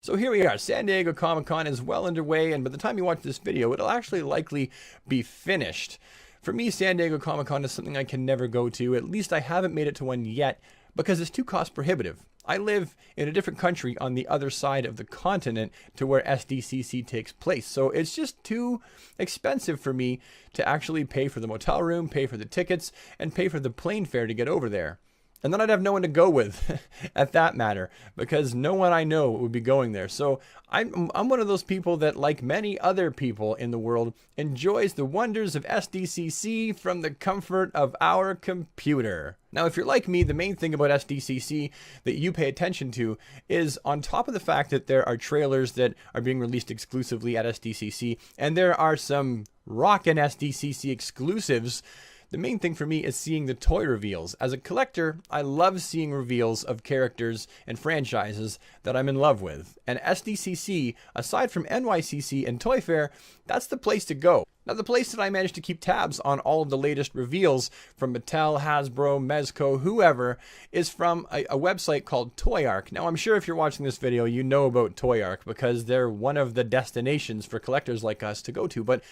So here we are, San Diego Comic-Con is well underway, and by the time you watch this video, it'll actually likely be finished. For me, San Diego Comic-Con is something I can never go to, at least I haven't made it to one yet, because it's too cost prohibitive. I live in a different country on the other side of the continent to where SDCC takes place, so it's just too expensive for me to actually pay for the motel room, pay for the tickets, and pay for the plane fare to get over there. And then I'd have no one to go with at that matter, because no one I know would be going there. So I'm one of those people that, like many other people in the world, enjoys the wonders of SDCC from the comfort of our computer. Now, if you're like me, the main thing about SDCC that you pay attention to is, on top of the fact that there are trailers that are being released exclusively at SDCC, and there are some rockin' SDCC exclusives, the main thing for me is seeing the toy reveals. As a collector, I love seeing reveals of characters and franchises that I'm in love with. And SDCC, aside from NYCC and Toy Fair, that's the place to go. Now, the place that I managed to keep tabs on all of the latest reveals from Mattel, Hasbro, Mezco, whoever, is from a website called Toy Ark. Now, I'm sure if you're watching this video, you know about Toy Ark because they're one of the destinations for collectors like us to go to. But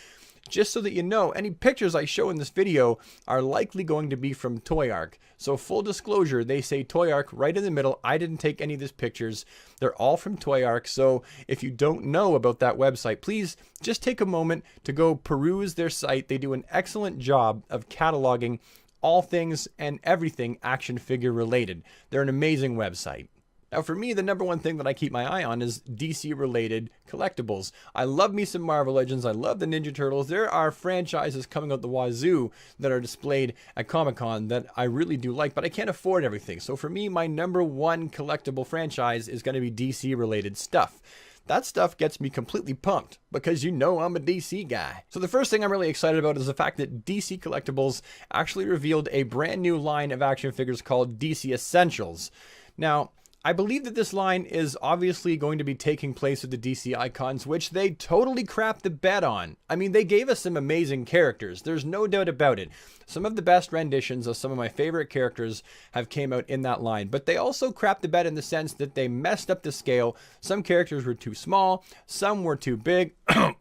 just so that you know, any pictures I show in this video are likely going to be from Toy Ark. So full disclosure, they say Toy Ark right in the middle. I didn't take any of these pictures. They're all from Toy Ark. So if you don't know about that website, please just take a moment to go peruse their site. They do an excellent job of cataloging all things and everything action figure related. They're an amazing website. Now, for me, the number one thing that I keep my eye on is DC-related collectibles. I love me some Marvel Legends. I love the Ninja Turtles. There are franchises coming out the wazoo that are displayed at Comic-Con that I really do like, but I can't afford everything. So for me, my number one collectible franchise is going to be DC-related stuff. That stuff gets me completely pumped because you know I'm a DC guy. So the first thing I'm really excited about is the fact that DC Collectibles actually revealed a brand new line of action figures called DC Essentials. Now, I believe that this line is obviously going to be taking place with the DC icons, which they totally crapped the bed on. I mean, they gave us some amazing characters. There's no doubt about it. Some of the best renditions of some of my favorite characters have came out in that line, but they also crapped the bed in the sense that they messed up the scale. Some characters were too small, some were too big.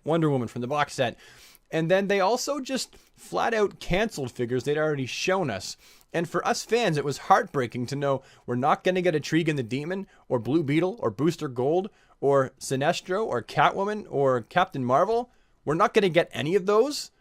Wonder Woman from the box set. And then they also just flat out canceled figures they'd already shown us. And for us fans, it was heartbreaking to know we're not going to get a Trigan the Demon, or Blue Beetle, or Booster Gold, or Sinestro, or Catwoman, or Captain Marvel. We're not going to get any of those.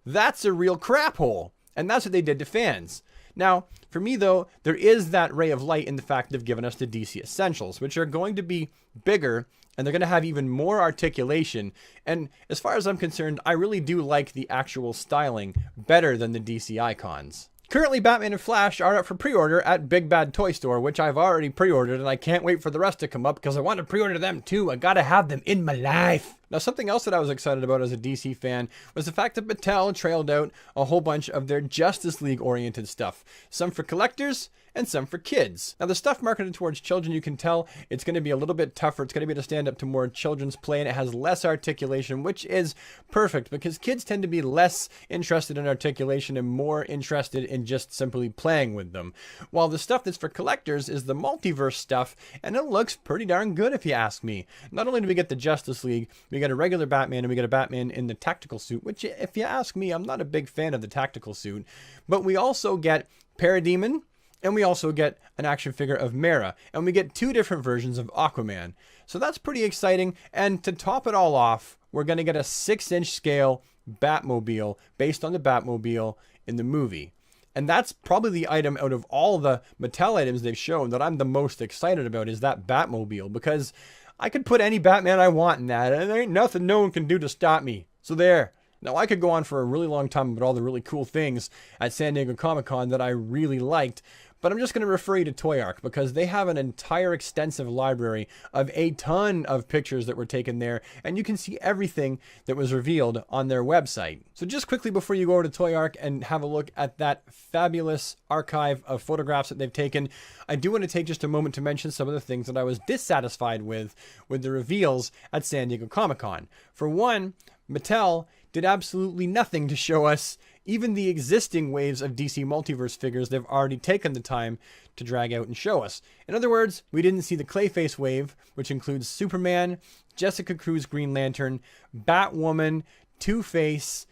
That's a real crap hole. And that's what they did to fans. Now, for me though, there is that ray of light in the fact they've given us the DC Essentials, which are going to be bigger, and they're going to have even more articulation. And as far as I'm concerned, I really do like the actual styling better than the DC icons. Currently, Batman and Flash are up for pre-order at Big Bad Toy Store, which I've already pre-ordered, and I can't wait for the rest to come up because I want to pre-order them too. I gotta have them in my life. Now, something else that I was excited about as a DC fan was the fact that Mattel trailed out a whole bunch of their Justice League-oriented stuff. Some for collectors and some for kids. Now, the stuff marketed towards children, you can tell it's going to be a little bit tougher. It's going to be to stand up to more children's play, and it has less articulation, which is perfect because kids tend to be less interested in articulation and more interested in just simply playing with them. While the stuff that's for collectors is the multiverse stuff, and it looks pretty darn good if you ask me. Not only do we get the Justice League, we get a regular Batman, and we get a Batman in the tactical suit, which, if you ask me, I'm not a big fan of the tactical suit. But we also get Parademon, and we also get an action figure of Mera, and we get two different versions of Aquaman. So that's pretty exciting, and to top it all off, we're going to get a 6-inch scale Batmobile based on the Batmobile in the movie. And that's probably the item out of all the Mattel items they've shown that I'm the most excited about is that Batmobile, because I could put any Batman I want in that, and there ain't nothing no one can do to stop me. So there. Now, I could go on for a really long time about all the really cool things at San Diego Comic-Con that I really liked, but I'm just going to refer you to Toy Ark because they have an entire extensive library of a ton of pictures that were taken there, and you can see everything that was revealed on their website. So just quickly before you go over to Toy Ark and have a look at that fabulous archive of photographs that they've taken, I do want to take just a moment to mention some of the things that I was dissatisfied with the reveals at San Diego Comic-Con. For one, Mattel did absolutely nothing to show us even the existing waves of DC Multiverse figures they've already taken the time to drag out and show us. In other words, we didn't see the Clayface wave, which includes Superman, Jessica Cruz Green Lantern, Batwoman, Two-Face,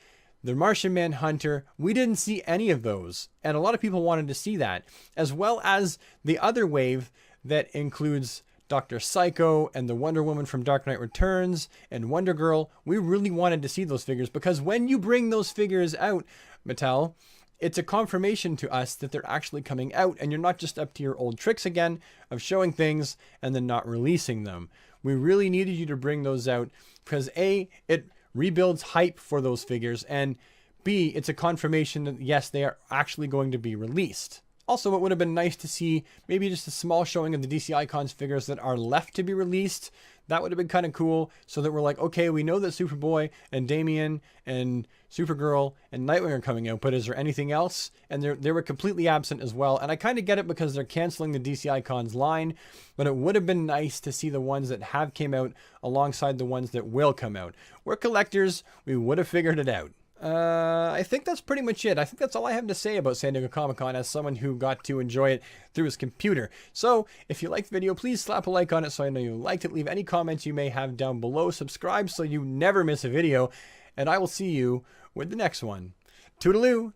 the Martian Manhunter. We didn't see any of those, and a lot of people wanted to see that, as well as the other wave that includes Dr. Psycho and the Wonder Woman from Dark Knight Returns and Wonder Girl. We really wanted to see those figures because when you bring those figures out, Mattel, it's a confirmation to us that they're actually coming out and you're not just up to your old tricks again of showing things and then not releasing them. We really needed you to bring those out because A, it rebuilds hype for those figures, and B, it's a confirmation that yes, they are actually going to be released. Also, it would have been nice to see maybe just a small showing of the DC Icons figures that are left to be released. That would have been kind of cool, so that we're like, okay, we know that Superboy and Damian and Supergirl and Nightwing are coming out, but is there anything else? And they were completely absent as well. And I kind of get it because they're canceling the DC Icons line, but it would have been nice to see the ones that have came out alongside the ones that will come out. We're collectors, we would have figured it out. I think that's pretty much it. I think that's all I have to say about San Diego Comic-Con as someone who got to enjoy it through his computer. So, if you liked the video, please slap a like on it so I know you liked it. Leave any comments you may have down below. Subscribe so you never miss a video. And I will see you with the next one. Toodaloo!